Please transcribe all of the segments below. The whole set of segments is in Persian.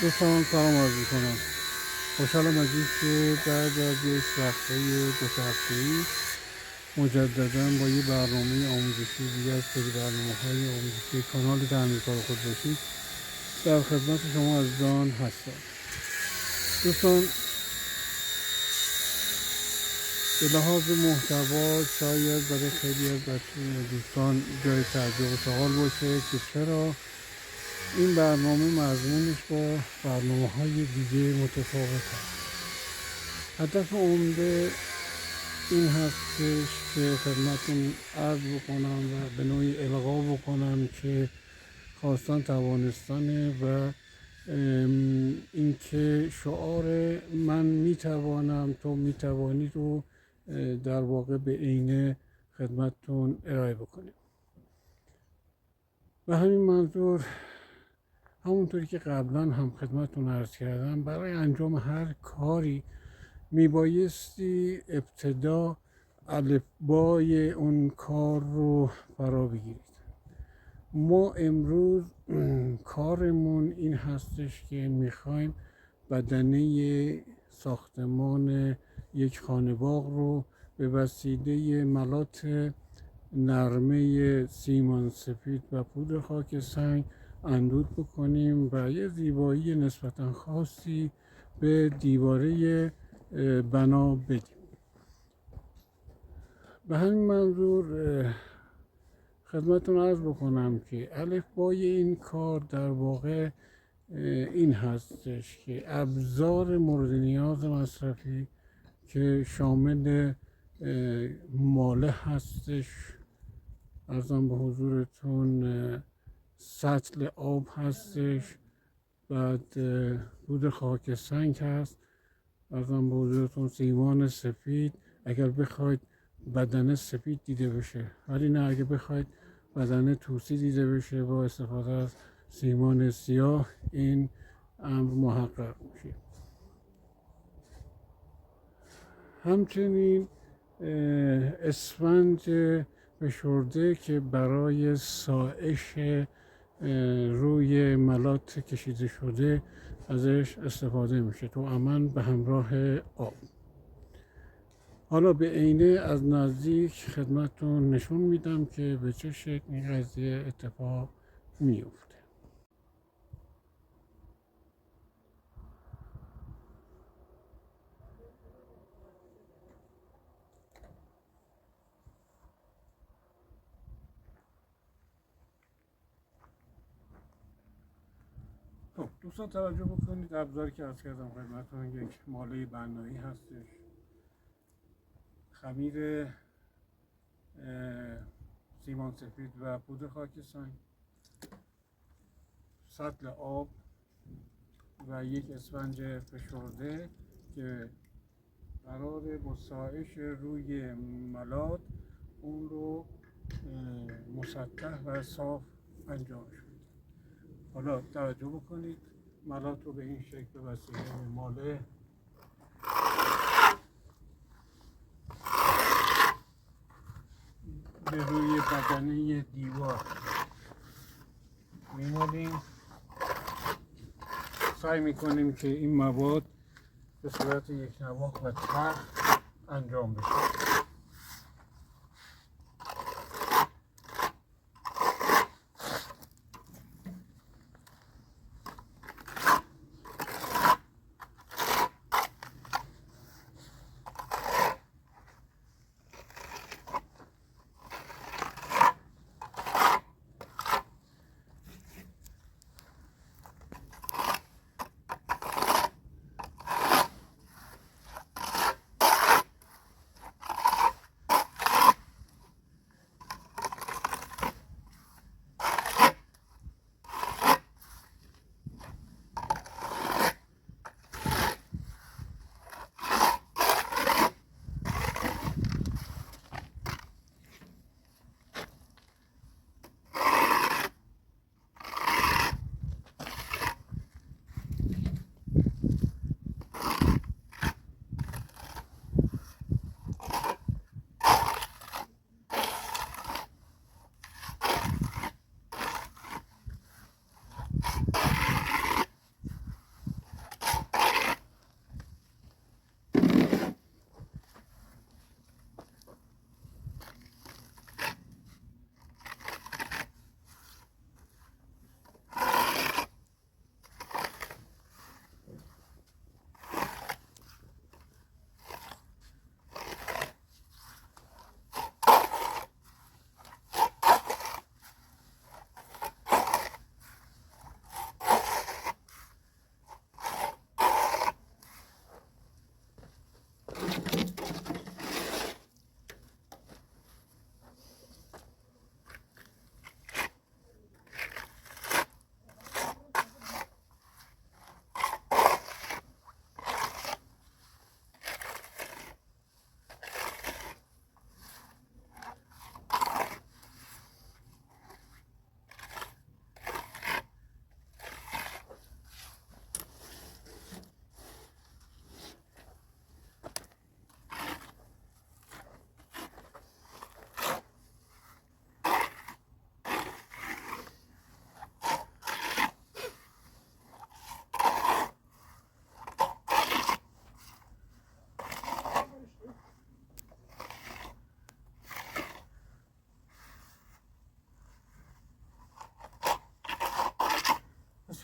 دوستان سلام عرض میکنم. خوشحالم از این که بعد از یک وقفه دو سه هفته‌ای مجددا با یه برنامه آموزشی دیگه از سری برنامه‌های آموزشی کانال تعمیرکار خود باشید در خدمت شما عزیزان هستم. دوستان، به لحاظ محتوا شاید برای خیلی از دوستان جای تعجب و سوال باشه که چرا این برنامه مضمونش با برنامه‌های دیگه متفاوت هست. هدف عمده این هستش که خدمتون عرض بکنم و به نوعی القا بکنم که خواستن توانستنه و اینکه شعار من میتوانم تو میتوانی رو در واقع به عینه خدمتون ارائه بکنیم. و همین منظور، همونطوری که قبلا هم خدمتون عرض کردم، برای انجام هر کاری میبایستی ابتدا الفبای اون کار رو فرا بگیرید. ما امروز کارمون این هستش که میخوایم بدنه ساختمان یک خانه باغ رو به وسیله ملات نرمه سیمان سفید و پودر خاک سنگ اندود بکنیم و یه زیبایی نسبتا خاصی به دیواره بنا بدیم. به همین منظور خدمتتون عرض بکنم که الفبای این کار در واقع این هستش که ابزار مورد نیاز مصرفی که شامل ماله هستش، ارزم به حضورتون سطل آب هستش، بعد پودر خاک سنگ هست، ارزم به حضورتون سیمان سفید اگر بخواید بدنه سفید دیده بشه، ولی نه اگر بخواید بدنه توسی دیده بشه با استفاده از سیمان سیاه این امر محقق میشه. همچنین اسفنج فشرده که برای سایش روی ملات کشیده شده ازش استفاده میشه تو امن به همراه آب. حالا به عینه از نزدیک خدمتتون نشون میدم که به چه شکل این قضیه اتفاق میفته. خب دوستان توجه بکنید، ابزاری که عرض کردم خدمتتون یک ماله بنایی هستش، خمیر سیمان سفید و پودر خاک سنگ، سطل آب و یک اسفنج فشرده که قرار با سایش روی ملات اون رو مسطح و صاف انجام شد. حالا توجه بکنید، ملات رو به این شکل به وسیله ماله به روی بدنه دیوار میمالیم. سعی میکنیم که این مواد به صورت یک نواخت و تخت انجام بشه.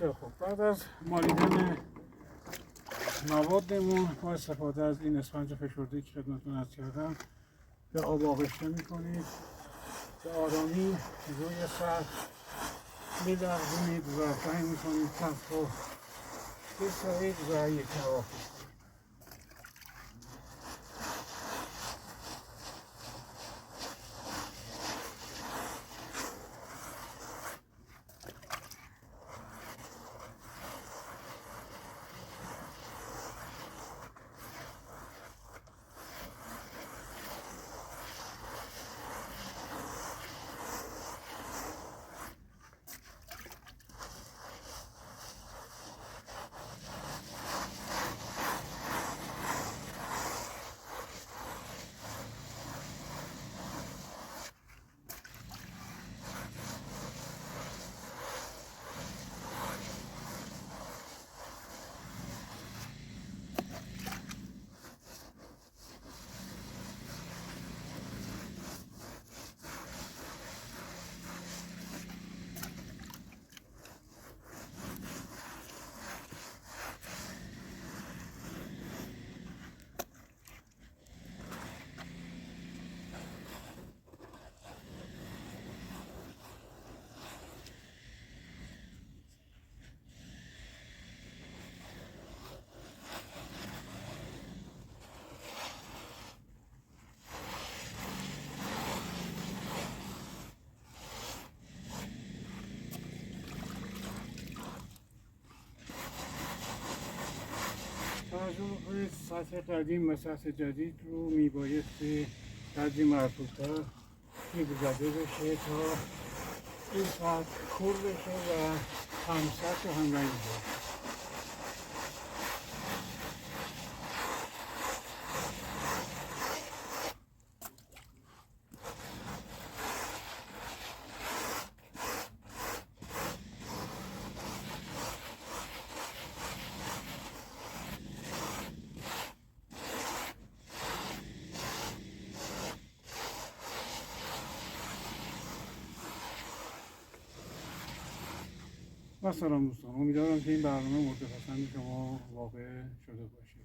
بسیار خوب. بعد از مالیدن موادمون با استفاده از این اسفنج فشرده‌ای که خدمتتون عرض کردم به آب آغشته میکنید، به آرامی روی سطح می‌لغزونید و سعی میکنید سطح رو بسایید و یک نواخت. توجه بکنید سطح قدیم و سطح جدید رو میبایستی قدری مربوط‌تر میگذده بشه تا این سطح کور بشه و هم سطح و هم رنگ بشه. و سلام دوستان، امیدوارم که این برنامه مورد پسند شما واقع شده باشه.